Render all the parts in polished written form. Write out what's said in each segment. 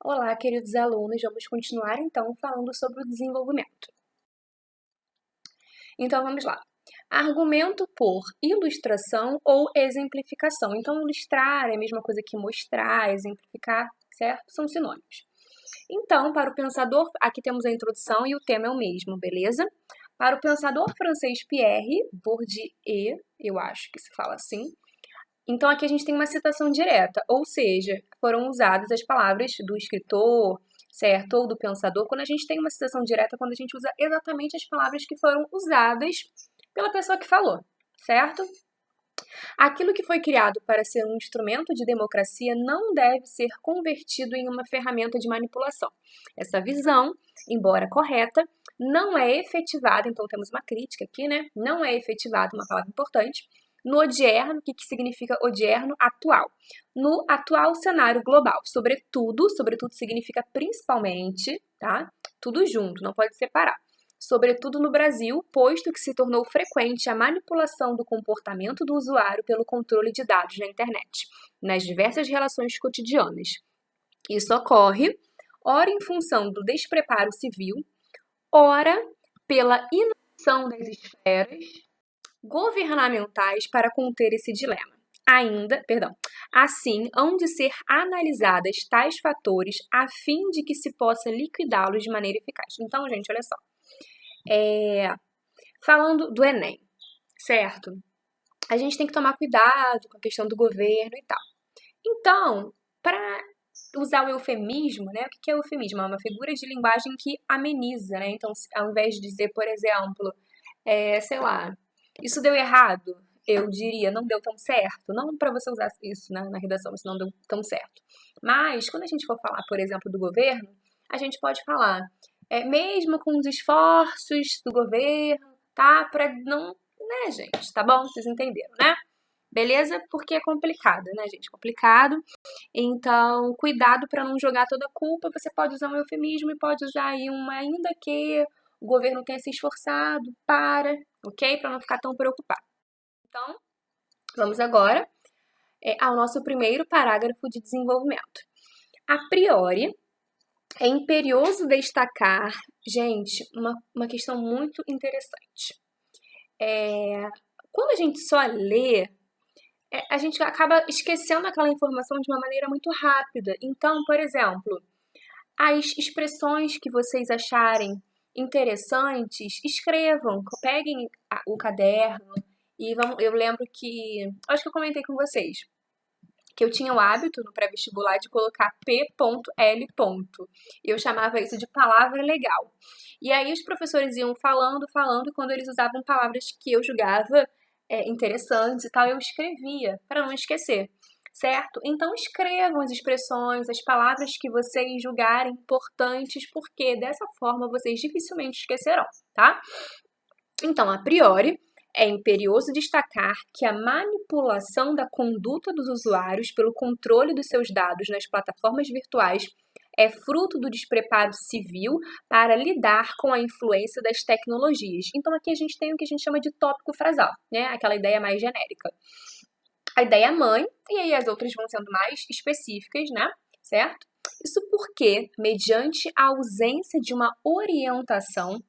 Olá, queridos alunos, vamos continuar então falando sobre o desenvolvimento. Então vamos lá. Argumento por ilustração ou exemplificação. Então, ilustrar é a mesma coisa que mostrar, exemplificar, certo? São sinônimos. Então, para o pensador, aqui temos a introdução e o tema é o mesmo, beleza? Para o pensador francês Pierre Bourdieu, eu acho que se fala assim. Então, aqui a gente tem uma citação direta, ou seja, foram usadas as palavras do escritor, certo? Ou do pensador. Quando a gente tem uma citação direta, quando a gente usa exatamente as palavras que foram usadas pela pessoa que falou, certo? Aquilo que foi criado para ser um instrumento de democracia não deve ser convertido em uma ferramenta de manipulação. Essa visão, embora correta, não é efetivada, então temos uma crítica aqui, né? Não é efetivada, uma palavra importante, no odierno, o que significa odierno? Atual. No atual cenário global. Sobretudo significa principalmente, tá? Tudo junto, não pode separar. Sobretudo no Brasil, posto que se tornou frequente a manipulação do comportamento do usuário pelo controle de dados na internet, nas diversas relações cotidianas. Isso ocorre, ora em função do despreparo civil, ora pela inação das esferas governamentais para conter esse dilema. Assim, hão de ser analisadas tais fatores a fim de que se possa liquidá-los de maneira eficaz. Então, gente, olha só. Falando do Enem, certo? A gente tem que tomar cuidado com a questão do governo e tal. Então, para usar o eufemismo, né? O que é eufemismo? É uma figura de linguagem que ameniza, né? Então, ao invés de dizer, por exemplo, sei lá, isso deu errado, eu diria, não deu tão certo. Não para você usar isso na redação, isso não deu tão certo. Mas, quando a gente for falar, por exemplo, do governo, a gente pode falar, mesmo com os esforços do governo, tá? Para não, né, gente? Tá bom? Vocês entenderam, né? Beleza? Porque é complicado, né, gente? Complicado. Então, cuidado para não jogar toda a culpa. Você pode usar um eufemismo e pode usar aí ainda que o governo tenha se esforçado para, ok? Para não ficar tão preocupado. Então, vamos agora ao nosso primeiro parágrafo de desenvolvimento. A priori, é imperioso destacar, gente, uma questão muito interessante. Quando a gente só lê, a gente acaba esquecendo aquela informação de uma maneira muito rápida. Então, por exemplo, as expressões que vocês acharem interessantes, escrevam, peguem o caderno e eu lembro que, acho que eu comentei com vocês, que eu tinha o hábito no pré-vestibular de colocar P.L. E eu chamava isso de palavra legal. E aí os professores iam falando, e quando eles usavam palavras que eu julgava interessantes e tal, eu escrevia, para não esquecer, certo? Então escrevam as expressões, as palavras que vocês julgarem importantes, porque dessa forma vocês dificilmente esquecerão, tá? Então, a priori, é imperioso destacar que a manipulação da conduta dos usuários pelo controle dos seus dados nas plataformas virtuais é fruto do despreparo civil para lidar com a influência das tecnologias. Então, aqui a gente tem o que a gente chama de tópico frasal, né? Aquela ideia mais genérica. A ideia mãe, e aí as outras vão sendo mais específicas, né? Certo? Isso porque, mediante a ausência de uma orientação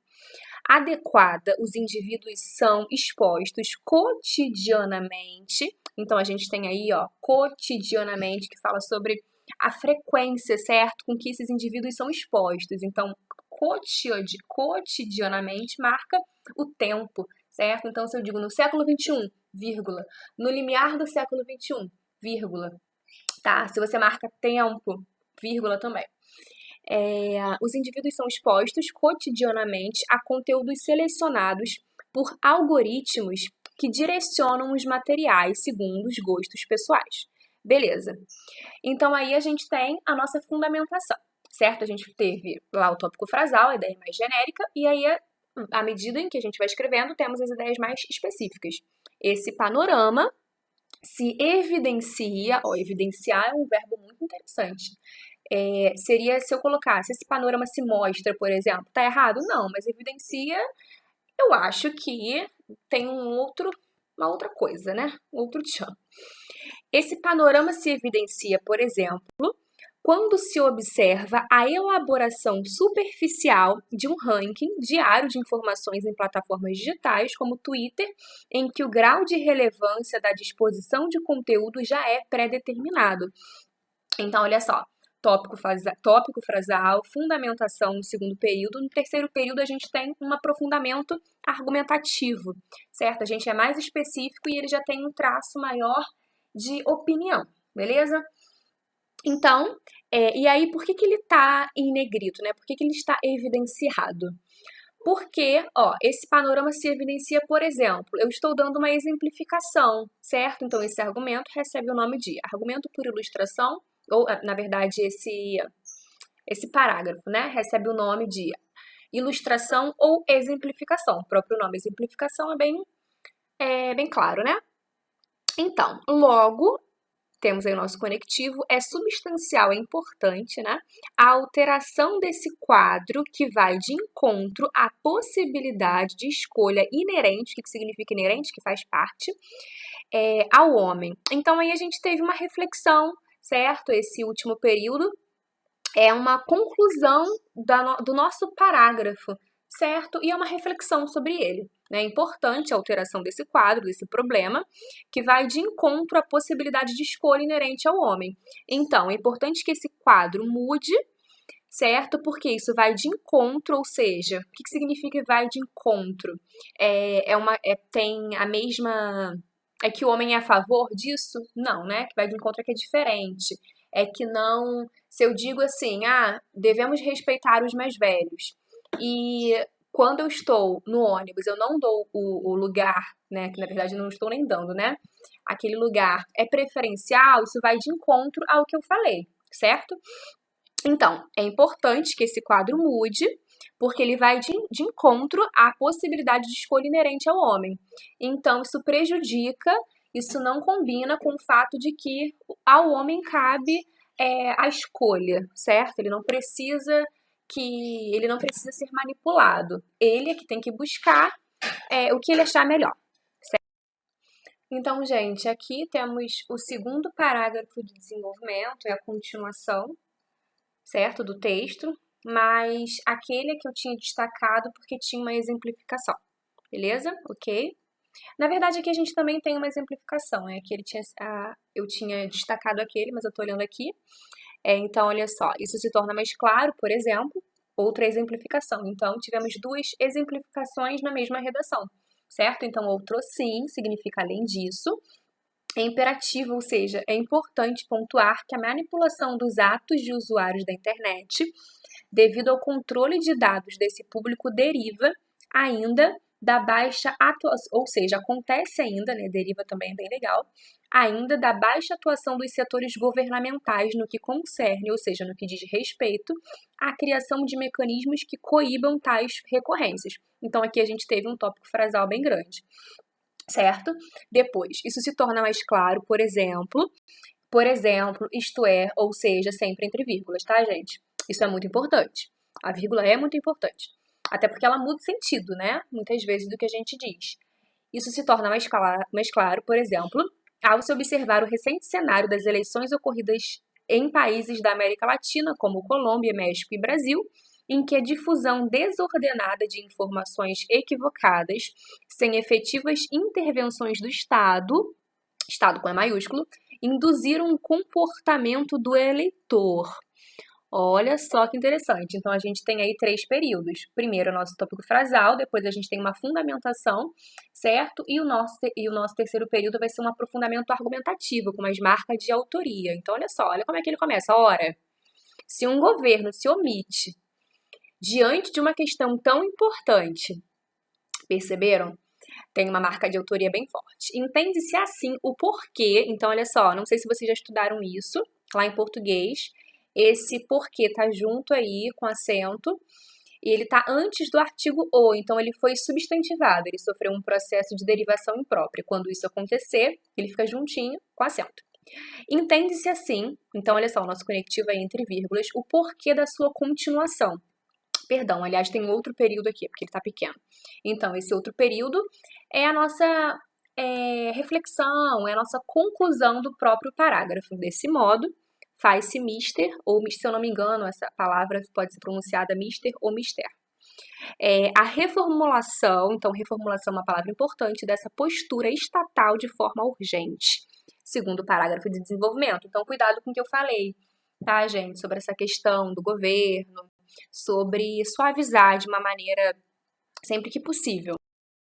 adequada, os indivíduos são expostos cotidianamente. Então, a gente tem aí, ó, cotidianamente, que fala sobre a frequência, certo? Com que esses indivíduos são expostos. Então, cotidianamente marca o tempo, certo? Então, se eu digo no século XXI, vírgula, no limiar do século XXI, vírgula, tá? Se você marca tempo, vírgula também. Os indivíduos são expostos cotidianamente a conteúdos selecionados por algoritmos que direcionam os materiais segundo os gostos pessoais. Beleza. Então, aí a gente tem a nossa fundamentação, certo? A gente teve lá o tópico frasal, a ideia mais genérica, e aí, à medida em que a gente vai escrevendo, temos as ideias mais específicas. Esse panorama se evidencia, evidenciar é um verbo muito interessante. Seria se eu colocasse, esse panorama se mostra, por exemplo, tá errado? Não, mas evidencia, eu acho que tem uma outra coisa, né? Outro tchan. Esse panorama se evidencia, por exemplo, quando se observa a elaboração superficial de um ranking diário de informações em plataformas digitais, como Twitter, em que o grau de relevância da disposição de conteúdo já é pré-determinado. Então, olha só, tópico frasal, fundamentação no segundo período. No terceiro período, a gente tem um aprofundamento argumentativo, certo? A gente é mais específico e ele já tem um traço maior de opinião, beleza? Então, e aí por que ele está em negrito, né? Por que ele está evidenciado? Porque, ó, esse panorama se evidencia, por exemplo, eu estou dando uma exemplificação, certo? Então, esse argumento recebe o nome de argumento por ilustração, ou, na verdade, esse parágrafo, né? Recebe o nome de ilustração ou exemplificação. O próprio nome exemplificação é bem claro, né? Então, logo, temos aí o nosso conectivo, é substancial, é importante, né? A alteração desse quadro que vai de encontro à possibilidade de escolha inerente, o que significa inerente? Que faz parte, ao homem. Então, aí a gente teve uma reflexão, certo? Esse último período é uma conclusão do nosso parágrafo, certo? E é uma reflexão sobre ele. É importante a alteração desse quadro, desse problema, que vai de encontro à possibilidade de escolha inerente ao homem. Então, é importante que esse quadro mude, certo? Porque isso vai de encontro, ou seja, o que significa vai de encontro? Tem a mesma... É que o homem é a favor disso? Não, né? Que vai de encontro é que é diferente. É que não... Se eu digo assim, devemos respeitar os mais velhos. E quando eu estou no ônibus, eu não dou o lugar, né? Que na verdade eu não estou nem dando, né? Aquele lugar é preferencial, isso vai de encontro ao que eu falei, certo? Então, é importante que esse quadro mude, porque ele vai de encontro à possibilidade de escolha inerente ao homem. Então, isso prejudica, isso não combina com o fato de que ao homem cabe a escolha, certo? Ele não precisa ser manipulado. Ele é que tem que buscar o que ele achar melhor. Certo? Então, gente, aqui temos o segundo parágrafo de desenvolvimento, é a continuação, certo, do texto, mas aquele que eu tinha destacado porque tinha uma exemplificação, beleza? Ok? Na verdade, aqui a gente também tem uma exemplificação, que eu tinha destacado aquele, mas eu tô olhando aqui. Então, olha só, isso se torna mais claro, por exemplo, outra exemplificação. Então, tivemos duas exemplificações na mesma redação, certo? Então, outro sim significa além disso. É imperativo, ou seja, é importante pontuar que a manipulação dos atos de usuários da internet, devido ao controle de dados desse público, deriva ainda da baixa atuação, ou seja, acontece ainda, né, deriva também é bem legal, ainda da baixa atuação dos setores governamentais no que concerne, ou seja, no que diz respeito à criação de mecanismos que coíbam tais recorrências. Então, aqui a gente teve um tópico frasal bem grande. Certo? Depois, isso se torna mais claro, por exemplo, isto é, ou seja, sempre entre vírgulas, tá, gente? Isso é muito importante. A vírgula é muito importante. Até porque ela muda o sentido, né? Muitas vezes do que a gente diz. Isso se torna mais claro, por exemplo, ao se observar o recente cenário das eleições ocorridas em países da América Latina, como Colômbia, México e Brasil, em que a difusão desordenada de informações equivocadas, sem efetivas intervenções do Estado com E maiúsculo, induziram um comportamento do eleitor. Olha só que interessante. Então, a gente tem aí 3 períodos. Primeiro, o nosso tópico frasal, depois a gente tem uma fundamentação, certo? E o nosso terceiro período vai ser um aprofundamento argumentativo, com umas marcas de autoria. Então, olha só, olha como é que ele começa. Ora, se um governo se omite diante de uma questão tão importante, perceberam? Tem uma marca de autoria bem forte. Entende-se assim o porquê. Então, olha só, não sei se vocês já estudaram isso lá em português. Esse porquê tá junto aí com acento e ele tá antes do artigo o, então ele foi substantivado, ele sofreu um processo de derivação imprópria. Quando isso acontecer, ele fica juntinho com acento. Entende-se assim, então olha só, o nosso conectivo é entre vírgulas, o porquê da sua continuação. Perdão, aliás, tem outro período aqui, porque ele está pequeno. Então, esse outro período é a nossa reflexão, é a nossa conclusão do próprio parágrafo. Desse modo, faz-se mister, ou se eu não me engano, essa palavra pode ser pronunciada mister ou mister. A reformulação, então reformulação é uma palavra importante, dessa postura estatal de forma urgente, segundo o parágrafo de desenvolvimento. Então, cuidado com o que eu falei, tá, gente, sobre essa questão do governo, sobre suavizar de uma maneira sempre que possível.